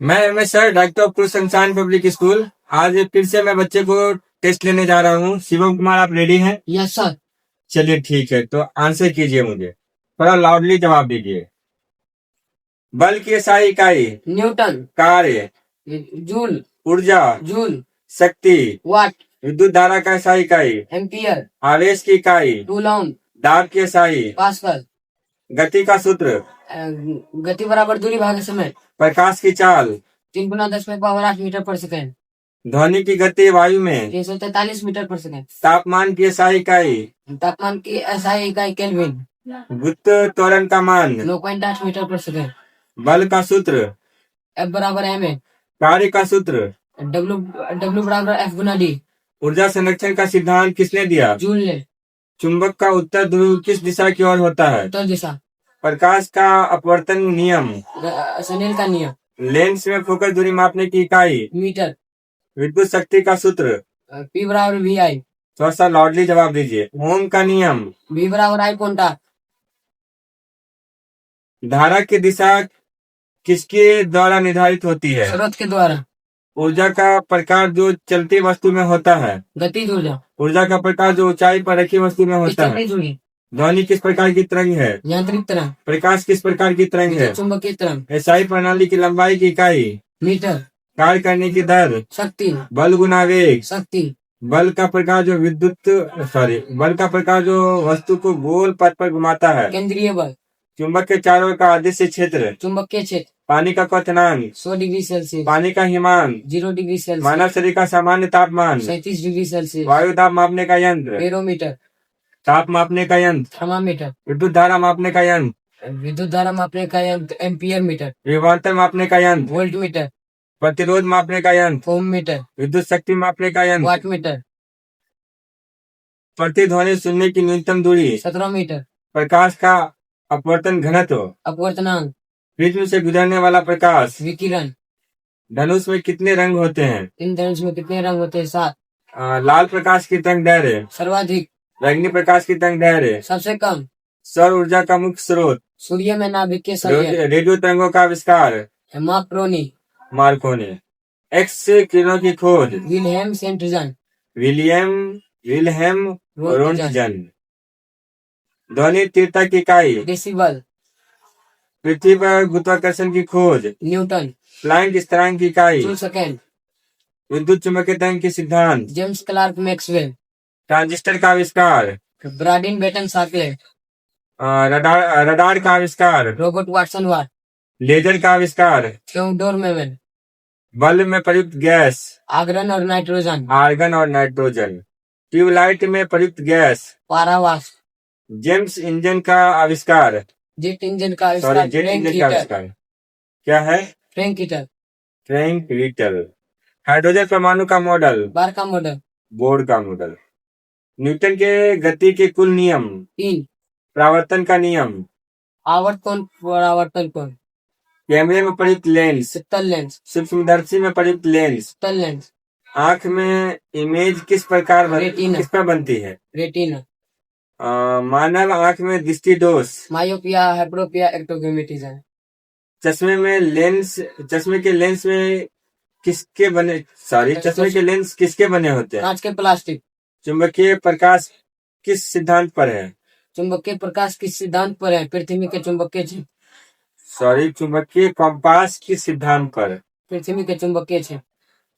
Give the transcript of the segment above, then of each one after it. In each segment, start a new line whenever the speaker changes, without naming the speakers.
मैं MS sir, director of cruise sunshine public school. आज फिर से मैं बच्चे को टेस्ट लेने जा रहा हूँ। शिवम कुमार, आप रेडी हैं?
Yes sir.
चलिए ठीक है, तो आंसर कीजिए, मुझे थोड़ा लाउडली जवाब दीजिए। बल की SI इकाई?
न्यूटन।
कार्य?
जूल।
ऊर्जा?
जूल।
शक्ति?
वाट।
विद्युत धारा का SI इकाई?
एम्पियर।
आवेश की इकाई?
कूलॉम।
दाब की SI?
पास्कल।
गति का सूत्र?
गति बराबर दूरी भागे समय।
प्रकाश की चाल?
3 × 10⁻8 मीटर पर सेकेंड।
ध्वनि की गति वायु में?
343 मीटर पर सेकेंड।
तापमान की SI इकाई?
तापमान की SI इकाई केल्विन।
गुरुत्व त्वरण का मान?
9.8 मीटर पर सेकेंड।
बल का सूत्र?
F बराबर ma।
कार्य का सूत्र?
W बराबर F गुना D।
ऊर्जा संरक्षण का सिद्धांत किसने दिया?
जूल ने।
चुंबक का उत्तर ध्रुव किस दिशा की ओर होता है?
उत्तर दिशा।
प्रकाश का अपवर्तन नियम?
स्नेल का नियम।
लेंस में फोकस दूरी मापने की इकाई?
मीटर।
विद्युत शक्ति का सूत्र?
P बराबर VI।
थोड़ा सा लाउडली जवाब दीजिए। ओम का नियम?
V बराबर I कोंटा।
धारा की दिशा किसके द्वारा निर्धारित होती है?
स्रोत के द्वारा।
ऊर्जा का प्रकार जो चलती वस्तु में होता है?
गतिज ऊर्जा।
ऊर्जा का प्रकार जो ऊंचाई पर रखी वस्तु में होता है?
स्थितिज ऊर्जा।
ध्वनि किस प्रकार की तरंग है?
यांत्रिक तरंग।
प्रकाश किस प्रकार की तरंग है?
चुंबकीय तरंग।
SI प्रणाली की लंबाई की इकाई?
मीटर।
कार्य करने की दर?
शक्ति।
बल गुना वेग।
शक्ति।
बल का प्रकार जो वस्तु को गोल पथ पर घुमाता है?
केंद्रीय बल।
चुंबक के चारों ओर का अदृश्य क्षेत्र?
चुंबकीय क्षेत्र।
पानी का क्वथनांक?
100 डिग्री सेल्सियस।
पानी का हिमांक?
0 डिग्री सेल्सियस।
मानव शरीर का सामान्य तापमान?
37 डिग्री सेल्सियस।
वायु दाब मापने का यंत्र?
बैरोमीटर।
ताप मापने का यंत्र?
थर्मामीटर।
विद्युत धारा मापने का यंत्र?
विद्युत धारा मापने का यंत्र एम्पियर मीटर।
विभवांतर मापने का यंत्र?
Volt meter.
प्रतिरोध मापने का यंत्र?
Ohm meter.
विद्युत शक्ति मापने का यंत्र?
Watt meter.
प्रतिध्वनि सुनने की न्यूनतम दूरी?
17 मीटर।
प्रकाश का अपवर्तन घनत्व?
अपवर्तनांक।
प्रिज्म से गुजरने वाला प्रकाश?
विकिरण।
धनुष में कितने रंग होते हैं?
इन धनुष में कितने रंग होते हैं? 7।
लाल प्रकाश की तरंग दैर्घ्य?
सर्वाधिक।
बैंगनी प्रकाश की तरंग दैर्घ्य?
सबसे कम।
सौर ऊर्जा का मुख्य स्रोत?
सूर्य में नाभिकीय संलयन।
रेडियो तरंगों का आविष्कार? मार्कोनी। एक्स किरणों की खोज?
Wilhelm Roentgen.
Wilhelm Roentgen. ध्वनि तीव्रता की इकाई?
डेसिबल।
पृथ्वी पर गुरुत्वाकर्षण की खोज?
न्यूटन।
प्लैंक स्थिरांक की इकाई?
Joule second.
विद्युत चुम्बकीय तरंग के सिद्धांत?
James Clark Maxwell.
ट्रांजिस्टर का आविष्कार?
ब्राडिन बेटन साकले।
रडार का आविष्कार?
रॉबर्ट वाटसन वाट।
लेजर का आविष्कार?
थियोडोर मेमन।
बल्ब में प्रयुक्त गैस?
आर्गन और नाइट्रोजन।
आर्गन और नाइट्रोजन। ट्यूबलाइट में प्रयुक्त गैस?
पारावास।
जेम्स इंजन का आविष्कार?
जेट इंजन का आविष्कार?
क्या है?
Frank heater.
फ्रैंक रीटर। हाइड्रोजन परमाणु का मॉडल?
बार का मॉडल।
बोर्ड का मॉडल। न्यूटन के गति के कुल नियम?
3।
परावर्तन का नियम?
आवर्तन परावर्तन कोण।
कैमरे में प्रयुक्त लेंस?
शीतल लेंस।
सूक्ष्मदर्शी में प्रयुक्त लेंस?
शीतल लेंस।
आंख में इमेज किस पर बनती है?
रेटिना।
मानव आंख में दृष्टि दोष?
मायोपिया, हाइड्रोपिया, एक्टोग्रामेटिज्म।
चश्मे के लेंस किसके बने होते हैं?
कांच के प्लास्टिक।
चुंबकीय प्रकाश किस सिद्धांत पर है?
चुंबकीय प्रकाश किस सिद्धांत पर है? पृथ्वी के चुंबकीय
चुंबकीय कंपास किस सिद्धांत पर?
पृथ्वी के चुंबकीय क्षेत्र।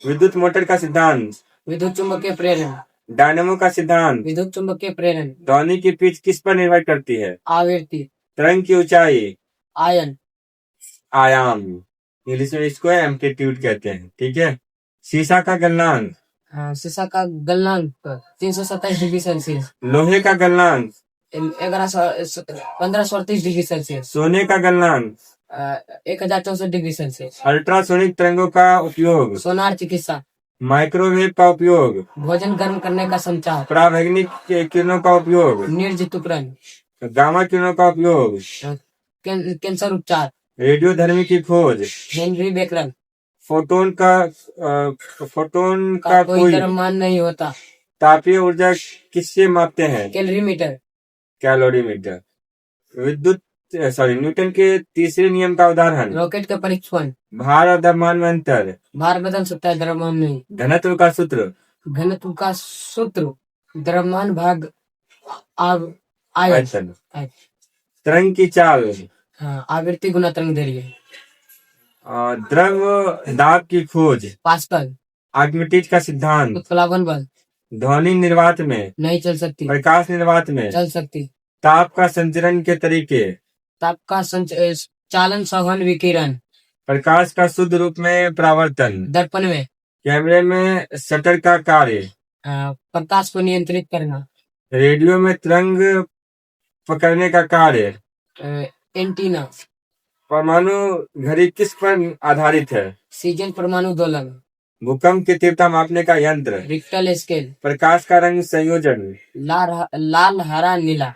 विद्युत मोटर का सिद्धांत?
विद्युत चुंबकीय प्रेरण।
डायनेमो का सिद्धांत?
विद्युत चुंबकीय प्रेरण।
ध्वनि की पिच किस पर निर्भर करती है?
आवृत्ति।
तरंग की ऊंचाई? आयाम। इंग्लिश में इसको एम्पलीट्यूड कहते हैं, ठीक है। शीशा का गलनांक?
शीशा का गलनांक 327 डिग्री सेल्सियस।
लोहे का गलनांक?
1538 डिग्री सेल्सियस।
सोने का गलनांक?
1064 डिग्री सेल्सियस।
अल्ट्रासोनिक तरंगों का उपयोग?
सोनार चिकित्सा।
माइक्रोवेव का उपयोग?
भोजन गर्म करने का संचार।
पराबैंगनी किरणों का उपयोग?
निर्जीव उपकरण।
गामा किरणों का उपयोग?
कैंसर उपचार।
रेडियोधर्मी की खोज?
Henry Becquerel.
फोटोन का
कोई द्रव्यमान नहीं होता।
तापीय ऊर्जा किससे मापते हैं?
कैलोरीमीटर।
कैलोरीमीटर। विद्युत न्यूटन के तीसरे नियम का उदाहरण।
रॉकेट का परीक्षण।
भार और द्रव्यमान में अंतर।
भार बदल सकता है, द्रव्यमान नहीं।
घनत्व का सूत्र।
घनत्व का सूत्र द्रव्यमान भाग आयतन।
आयतन। तरंग की चाल।
हाँ, आवृत्ति गुना तरंग दैर्घ्य।
द्रव दाब की खोज।
पास्कल।
आर्किमिडीज का सिद्धांत।
उत्प्लावन बल।
ध्वनि निर्वात में।
नहीं चल सकती।
प्रकाश निर्वात में।
चल सकती।
ताप का संचरण के तरीके।
ताप का चालन, संवहन, विकिरण।
प्रकाश का शुद्ध रूप में परावर्तन।
दर्पण में।
कैमरे में शटर का कार्य।
प्रकाश को नियंत्रित करना।
रेडियो में तरंग पकड़ने का कार्य।
एंटीना।
परमाणु घड़ी किस पर आधारित है?
सीजन परमाणु दोलन।
भूकंप की तीव्रता मापने का यंत्र।
Richter scale.
प्रकाश का रंग संयोजन।
लाल, हरा, नीला।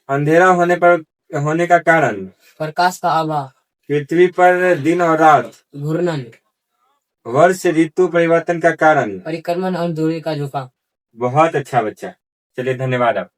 अंधेरा होने का कारण।
प्रकाश का अभाव।
पृथ्वी पर दिन और रात।
घूर्णन।
वर्ष ऋतु परिवर्तन का कारण।
परिक्रमण और दूरी का झुकाव।
बहुत अच्छा बच्चा, चलिए धन्यवाद आप।